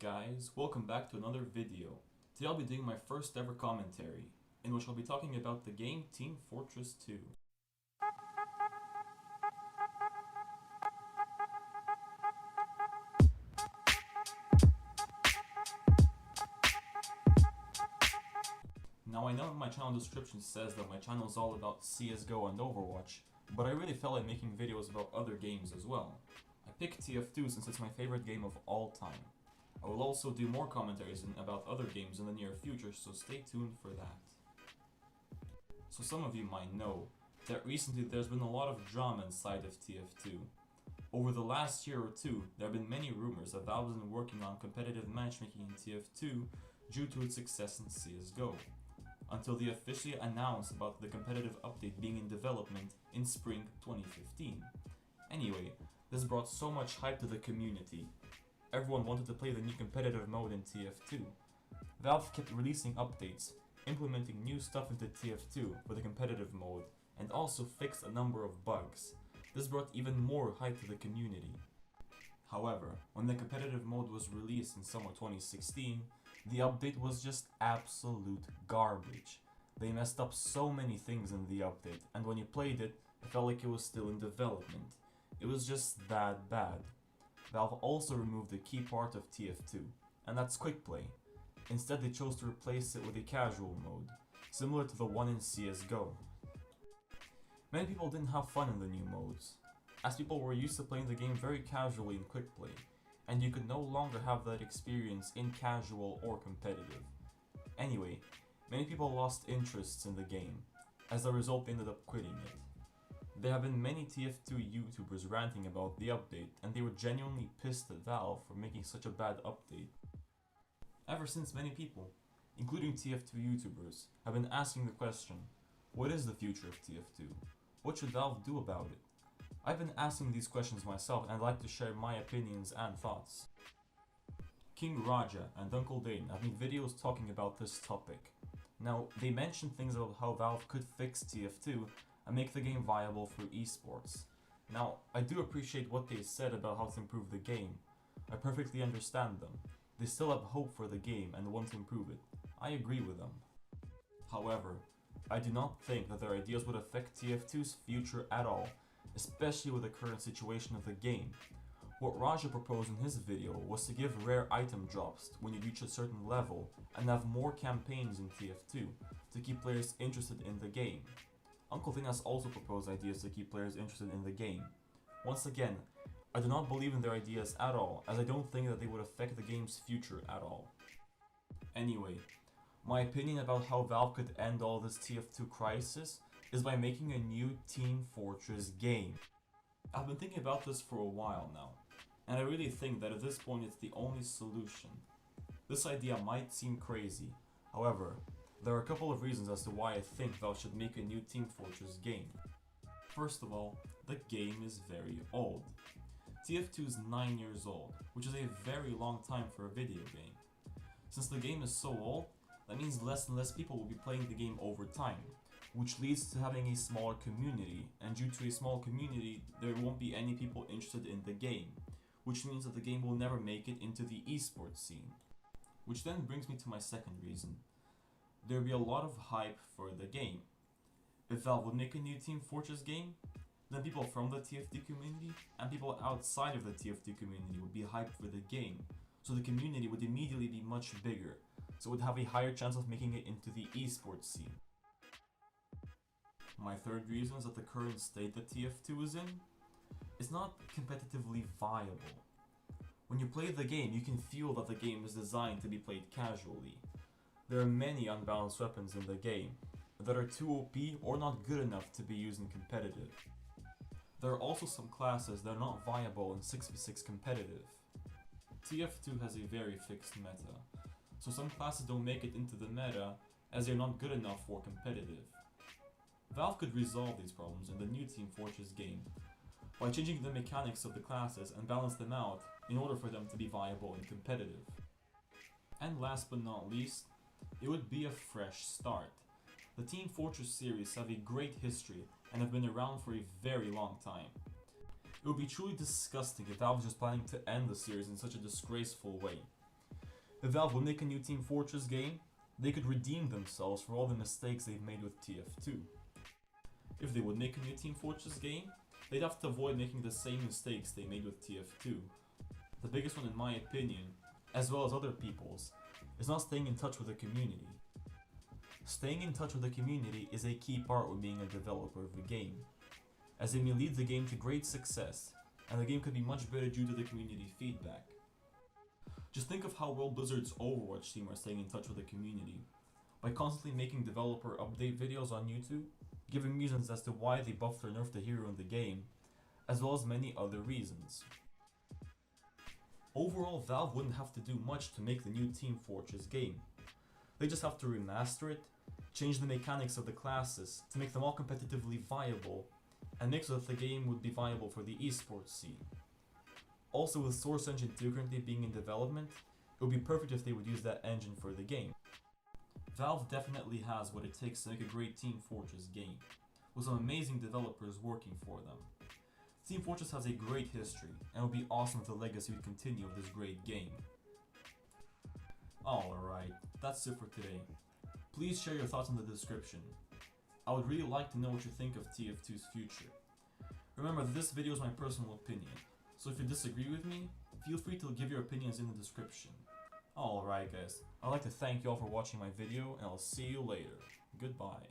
Alright guys, welcome back to another video. Today I'll be doing my first ever commentary, in which I'll be talking about the game Team Fortress 2. Now I know my channel description says that my channel is all about CSGO and Overwatch, but I really felt like making videos about other games as well. I picked TF2 since it's my favorite game of all time. I will also do more commentaries about other games in the near future, so stay tuned for that. So some of you might know that recently there's been a lot of drama inside of TF2. Over the last year or two, there have been many rumors that Valve has been working on competitive matchmaking in TF2 due to its success in CSGO, until they officially announced about the competitive update being in development in spring 2015. Anyway, this brought so much hype to the community. Everyone wanted to play the new competitive mode in TF2. Valve kept releasing updates, implementing new stuff into TF2 for the competitive mode, and also fixed a number of bugs. This brought even more hype to the community. However, when the competitive mode was released in summer 2016, the update was just absolute garbage. They messed up so many things in the update, and when you played it, it felt like it was still in development. It was just that bad. Valve also removed a key part of TF2, and that's quick play. Instead, they chose to replace it with a casual mode, similar to the one in CSGO. Many people didn't have fun in the new modes, as people were used to playing the game very casually in quick play, and you could no longer have that experience in casual or competitive. Anyway, many people lost interests in the game. As a result, they ended up quitting it. There have been many TF2 YouTubers ranting about the update, and they were genuinely pissed at Valve for making such a bad update. Ever since, many people, including TF2 YouTubers, have been asking the question, what is the future of TF2? What should Valve do about it? I've been asking these questions myself, and I'd like to share my opinions and thoughts. King Raja and Uncle Dane have made videos talking about this topic. Now, they mentioned things about how Valve could fix TF2 and make the game viable for esports. Now, I do appreciate what they said about how to improve the game. I perfectly understand them. They still have hope for the game and want to improve it. I agree with them. However, I do not think that their ideas would affect TF2's future at all, especially with the current situation of the game. What Raja proposed in his video was to give rare item drops when you reach a certain level and have more campaigns in TF2 to keep players interested in the game. Uncle Dane has also proposed ideas to keep players interested in the game. Once again, I do not believe in their ideas at all, as I don't think that they would affect the game's future at all. Anyway, my opinion about how Valve could end all this TF2 crisis is by making a new Team Fortress game. I've been thinking about this for a while now, and I really think that at this point it's the only solution. This idea might seem crazy, however, there are a couple of reasons as to why I think Valve should make a new Team Fortress game. First of all, the game is very old. TF2 is 9 years old, which is a very long time for a video game. Since the game is so old, that means less and less people will be playing the game over time, which leads to having a smaller community, and due to a small community, there won't be any people interested in the game, which means that the game will never make it into the esports scene. Which then brings me to my second reason. There will be a lot of hype for the game. If Valve would make a new Team Fortress game, then people from the TF2 community and people outside of the TF2 community would be hyped for the game, so the community would immediately be much bigger, so it would have a higher chance of making it into the esports scene. My third reason is that the current state that TF2 is in is not competitively viable. When you play the game, you can feel that the game is designed to be played casually. There are many unbalanced weapons in the game that are too OP or not good enough to be used in competitive. There are also some classes that are not viable in 6v6 competitive. TF2 has a very fixed meta, so some classes don't make it into the meta as they're not good enough for competitive. Valve could resolve these problems in the new Team Fortress game by changing the mechanics of the classes and balance them out in order for them to be viable and competitive. And last but not least, it would be a fresh start. The Team Fortress series have a great history and have been around for a very long time. It would be truly disgusting if Valve was just planning to end the series in such a disgraceful way. If Valve would make a new Team Fortress game, they could redeem themselves for all the mistakes they've made with TF2. If they would make a new Team Fortress game, they'd have to avoid making the same mistakes they made with TF2. The biggest one in my opinion, as well as other people's, is not staying in touch with the community. Staying in touch with the community is a key part of being a developer of a game, as it may lead the game to great success, and the game could be much better due to the community feedback. Just think of how well Blizzard's Overwatch team are staying in touch with the community, by constantly making developer update videos on YouTube, giving reasons as to why they buffed or nerfed the hero in the game, as well as many other reasons. Overall, Valve wouldn't have to do much to make the new Team Fortress game. They just have to remaster it, change the mechanics of the classes to make them all competitively viable, and make so that the game would be viable for the esports scene. Also, with Source Engine 2 currently being in development, it would be perfect if they would use that engine for the game. Valve definitely has what it takes to make a great Team Fortress game, with some amazing developers working for them. Team Fortress has a great history, and it would be awesome if the legacy would continue with this great game. Alright, that's it for today. Please share your thoughts in the description. I would really like to know what you think of TF2's future. Remember that this video is my personal opinion, so if you disagree with me, feel free to give your opinions in the description. Alright guys, I'd like to thank you all for watching my video, and I'll see you later. Goodbye.